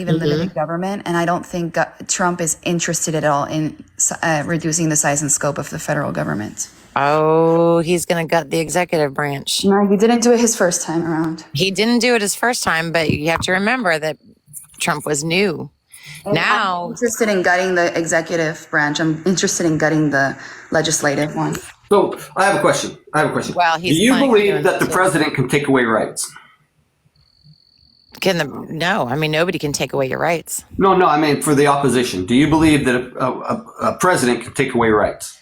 even limited government, and I don't think Trump is interested at all in reducing the size and scope of the federal government. Oh, he's going to gut the executive branch. No, he didn't do it his first time around. He didn't do it his first time, but you have to remember that Trump was new. Now, I'm interested in gutting the executive branch. I'm interested in gutting the legislative one. So I have a question. Well, do you believe that the president can take away rights? No, I mean, nobody can take away your rights. No, I mean for the opposition. Do you believe that a president can take away rights?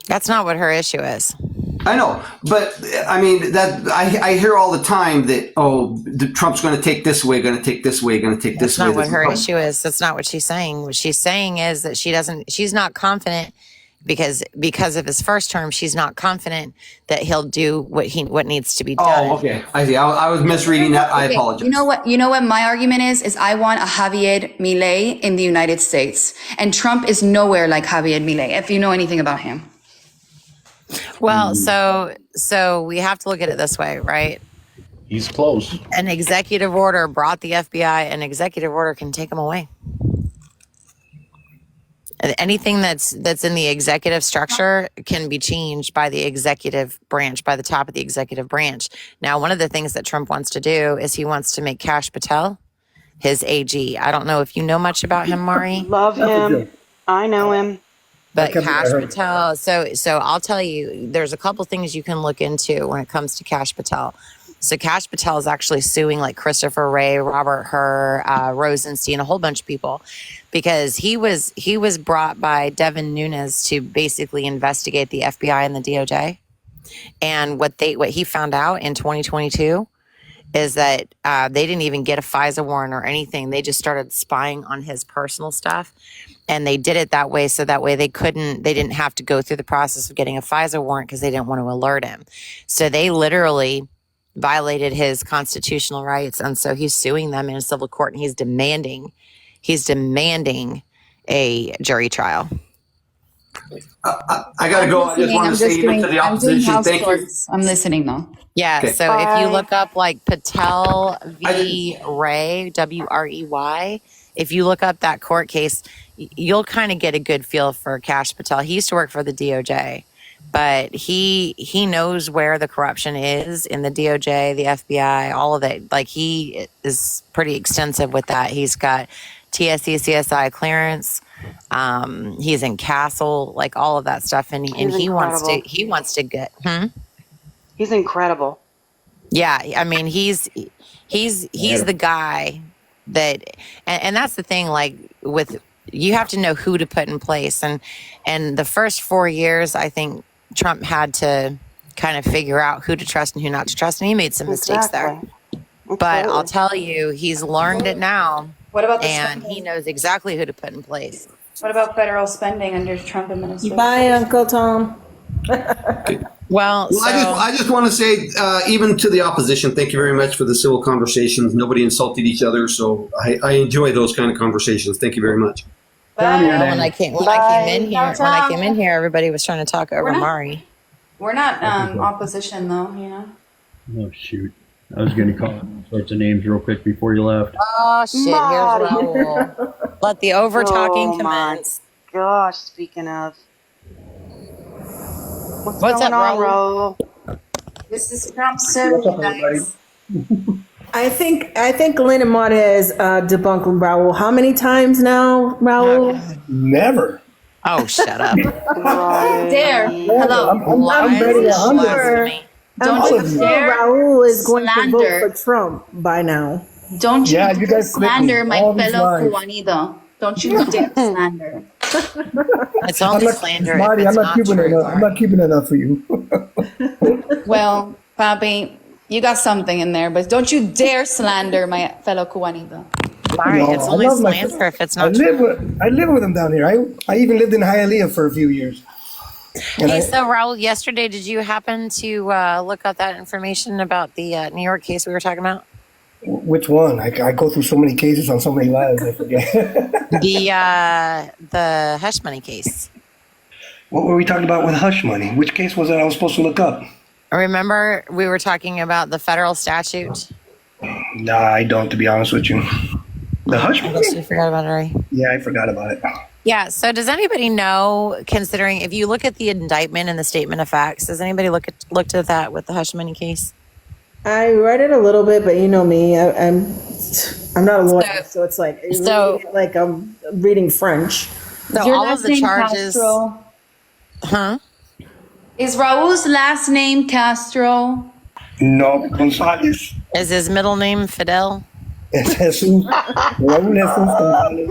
That's not what her issue is. I know, but I mean that I hear all the time that Trump's going to take this way, going to take this way, going to take this way. That's not what her issue is. That's not what she's saying. What she's saying is that she's not confident because of his first term. She's not confident that he'll do what needs to be done. Oh, okay. I see. I was misreading that. I apologize. You know what my argument is I want a Javier Milei in the United States, and Trump is nowhere like Javier Milei, if you know anything about him. Well, so we have to look at it this way, right? He's close. An executive order brought the FBI. An executive order can take them away. Anything that's in the executive structure can be changed by the executive branch, by the top of the executive branch. Now, one of the things that Trump wants to do is he wants to make Kash Patel his AG. I don't know if you know much about him, Mari. Love him. I know him. But Kash Patel, so I'll tell you, there's a couple things you can look into when it comes to Kash Patel. So Kash Patel is actually suing like Christopher Wray, Robert Hur, Rosenstein, a whole bunch of people, because he was brought by Devin Nunes to basically investigate the FBI and the DOJ. And what he found out in 2022 is that they didn't even get a FISA warrant or anything. They just started spying on his personal stuff. And they did it that way so that way they didn't have to go through the process of getting a FISA warrant because they didn't want to alert him. So they literally violated his constitutional rights. And so he's suing them in a civil court, and he's demanding a jury trial. I got to go. I just want to say even to the opposition, thank you. I'm listening though. Yeah, Okay. so if you look up like Patel v. Ray, W-R-E-Y, if you look up that court case, you'll kind of get a good feel for Kash Patel. He used to work for the DOJ, but he knows where the corruption is in the DOJ, the FBI, all of it. Like, he is pretty extensive with that. He's got TSC, CSI clearance. He's in Castle, like all of that stuff. And he wants to get, He's incredible. Yeah, I mean, he's the guy that, and that's the thing, like, with, you have to know who to put in place. And the first 4 years, I think Trump had to kind of figure out who to trust and who not to trust. And he made some mistakes there. But I'll tell you, he's learned it now. What about and he knows exactly who to put in place. What about federal spending under the Trump administration? Bye, Uncle Tom. Well, I just want to say, even to the opposition, thank you very much for the civil conversations. Nobody insulted each other, so I enjoy those kind of conversations. Thank you very much. When I came in here, everybody was trying to talk over Mari. We're not opposition though, you know. Oh shoot! I was going to call all sorts of names real quick before you left. Oh shit! Here's Raul. Let the over talking commence. Gosh, speaking of. What's up, going on, Raul? This is Trump soon, you guys. I think Lynn and Marta has debunked Raul. How many times now, Raul? Never. Oh, shut up. Dare. Hello. I'm ready to sure. Don't you dare Raul is going to slander. vote for Trump by now. Don't you you guys slander my all these fellow lies. Cubanido. Don't you dare slander. It's only slander. Marty, if it's I'm not keeping true, it. I'm not keeping it up for you. Well, Papi, you got something in there, but don't you dare slander my fellow Cubanido. Mari, No, it's I only love my- slander if it's I not true. live with them down here. I even lived in Hialeah for a few years. And Hey, so Raul, yesterday, did you happen to look up that information about the New York case we were talking about? which one? I go through so many cases on so many lives, I forget. The hush money case. What were we talking about with hush money? Which case was that I was supposed to look up? Remember, we were talking about the federal statute Nah, I don't, to be honest with you. The hush money? You forgot about it, right? Yeah, I forgot about it. Yeah. So does anybody know, considering if you look at the indictment and the statement of facts, does anybody looked at that with the hush money case? I read it a little bit, but you know me, I'm not a lawyer, so it's like like I'm reading French. So all of the charges, huh? Is Raul's last name Castro? No, Gonzalez. Is his middle name Fidel? Es Jesus. Raúl Jesus Gonzalez.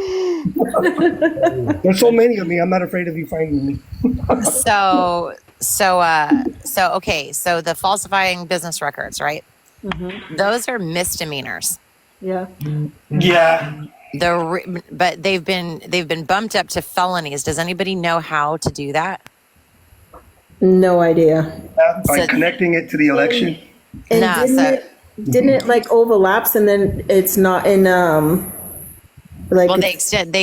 There's so many of me. I'm not afraid of you finding me. So okay. So the falsifying business records, right? Mm-hmm. Those are misdemeanors. Yeah. Yeah. But they've been bumped up to felonies. Does anybody know how to do that? No idea. By So- connecting it to the election. And Nah, didn't it like overlaps and then it's not in like Well, they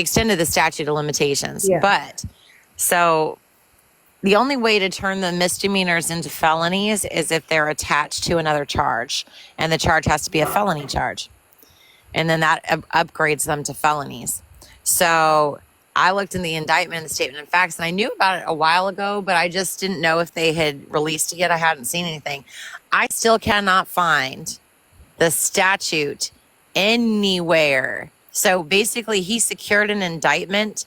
extended the statute of limitations. Yeah. But so the only way to turn the misdemeanors into felonies is if they're attached to another charge, and the charge has to be a felony charge, and then that upgrades them to felonies. So I looked in the indictment and the statement of facts, and I knew about it a while ago, but I just didn't know if they had released it yet. I hadn't seen anything. I still cannot find the statute anywhere. So basically, he secured an indictment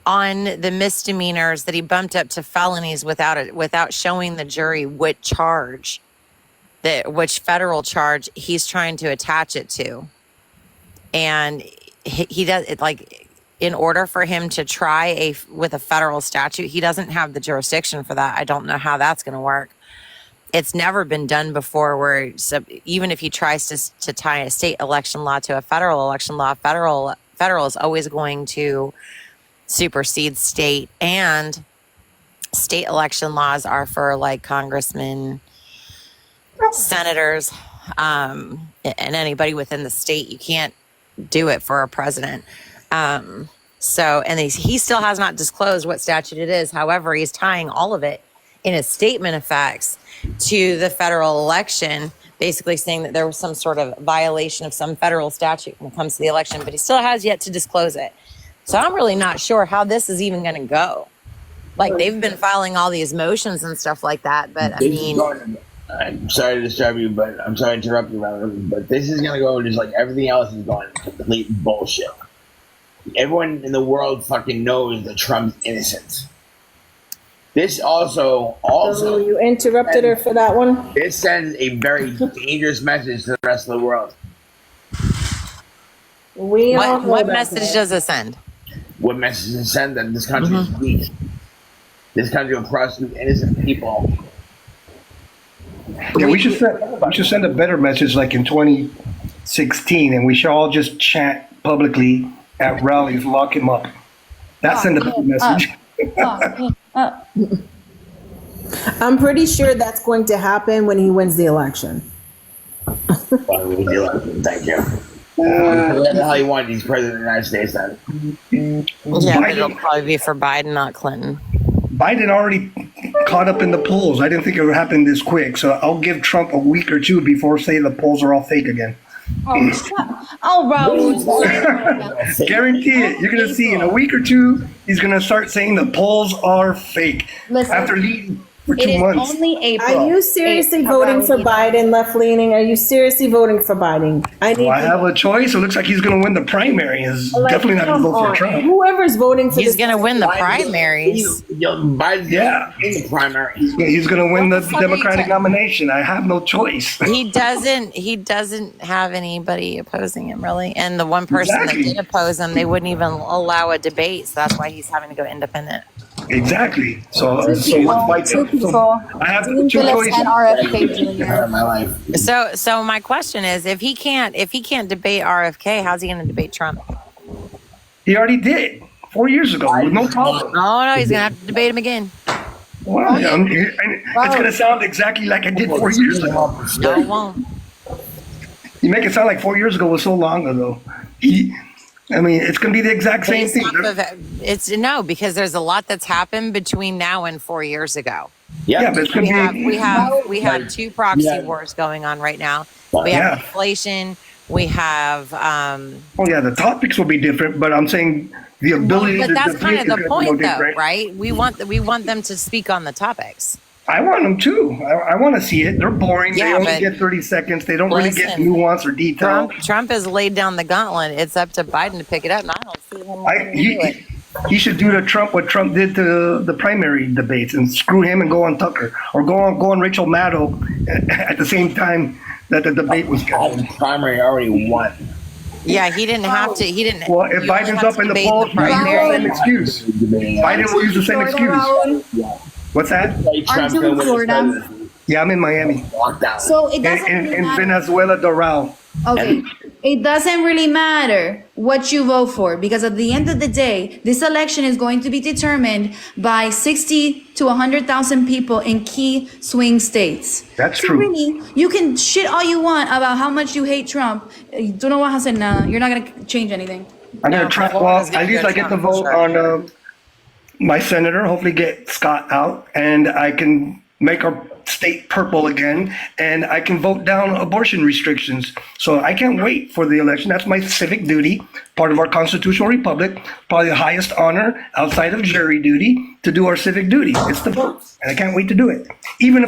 on the misdemeanors that he bumped up to felonies without showing the jury which federal charge he's trying to attach it to. And he does it like, in order for him to try with a federal statute, he doesn't have the jurisdiction for that. I don't know how that's going to work. It's never been done before where even if he tries to tie a state election law to a federal election law, federal is always going to supersede state, and state election laws are for like congressmen, senators, and anybody within the state. You can't do it for a president. And he still has not disclosed what statute it is. However, he's tying all of it in a statement of facts to the federal election, basically saying that there was some sort of violation of some federal statute when it comes to the election, but he still has yet to disclose it. So I'm really not sure how this is even going to go. Like, they've been filing all these motions and stuff like that, but I mean, I'm sorry to disturb you, but I'm sorry to interrupt you, Robert, but this is going to go just like everything else is going complete bullshit. Everyone in the world fucking knows that Trump's innocent. This also So you interrupted her for that one? this sends a very dangerous message to the rest of the world. We all know what that. message does it send? What message does it send that this country is weak? This country will prosecute innocent people. Yeah, we should send a better message like in 2016, and we should all just chant publicly at rallies, lock him up. That send a better message. I'm pretty sure that's going to happen when he wins the election. Thank you. Whatever the hell he wanted, he's president of the United States then. Yeah, but it'll probably be for Biden, not Clinton. Biden already caught up in the polls. I didn't think it would happen this quick, so I'll give Trump a week or two before say the polls are all fake again. Raul. Guarantee it. You're gonna see in a week or two, he's gonna start saying the polls are fake. Listen, after leading for It 2 is months. only April. Are you seriously April. voting for Biden, left leaning? Are you seriously voting for Biden? Do I have a choice? It looks like he's gonna win the primary. He's definitely not gonna vote for Trump. Whoever's voting for He's this going to win the primaries. Biden's Yeah. in the primary. He's gonna win the What the fuck are you Democratic ta- nomination. I have no choice. He doesn't have anybody opposing him, really. And the one person Exactly. that did oppose him, they wouldn't even allow a debate. So that's why he's having to go independent. Exactly. So I have two Phillips choices. and RFK Part Jr. of my life. So my question is, if he can't debate RFK, how's he going to debate Trump? He already did 4 years ago with no problem. Oh no, he's going to have to debate him again. Wow. It's gonna sound exactly like I did 4 years ago. No, it won't. You make it sound like 4 years ago was so long ago. It's gonna be the exact same Based thing. off of no, because there's a lot that's happened between now and 4 years ago. Yeah, but it's gonna We be. have two proxy wars going on right now. We have Yeah. inflation. We have, Oh yeah, the topics will be different, but I'm saying the ability but to that's kind debate of is the gonna be point, no though, different. right? We want them to speak on the topics. I want them too. I want to see it. They're boring. Yeah, they only but get 30 seconds. They don't really get listen, nuance or detail. Trump has laid down the gauntlet. It's up to Biden to pick it up, and I don't see him wanting to do it. He should do to Trump what Trump did to the primary debates and screw him and go on Tucker or go on Rachel Maddow at the same time that the debate was going. The primary already won. Yeah, he didn't have to. He didn't. Well, if you only Biden's have up to in the debate polls, he'll use the primary. same excuse. Biden will use the same excuse. What's that? Aren't you in Florida? Yeah, I'm in Miami. Lockdown. So it doesn't really In matter. Venezuela, Doral. Okay, it doesn't really matter what you vote for because at the end of the day, this election is going to be determined by 60 to 100,000 people in key swing states. That's So true. really, you can shit all you want about how much you hate Trump. Tú no vas a hacer nada. You're not going to change anything. I'm No, gonna try. Florida's Well, gonna at least go I get to Trump, for vote sure. on my senator. Hopefully, get Scott out, and I can make our state purple again, and I can vote down abortion restrictions. So I can't wait for the election. That's my civic duty, part of our constitutional republic, probably the highest honor outside of jury duty to do our civic duty. It's the vote, and I can't wait to do it. Even if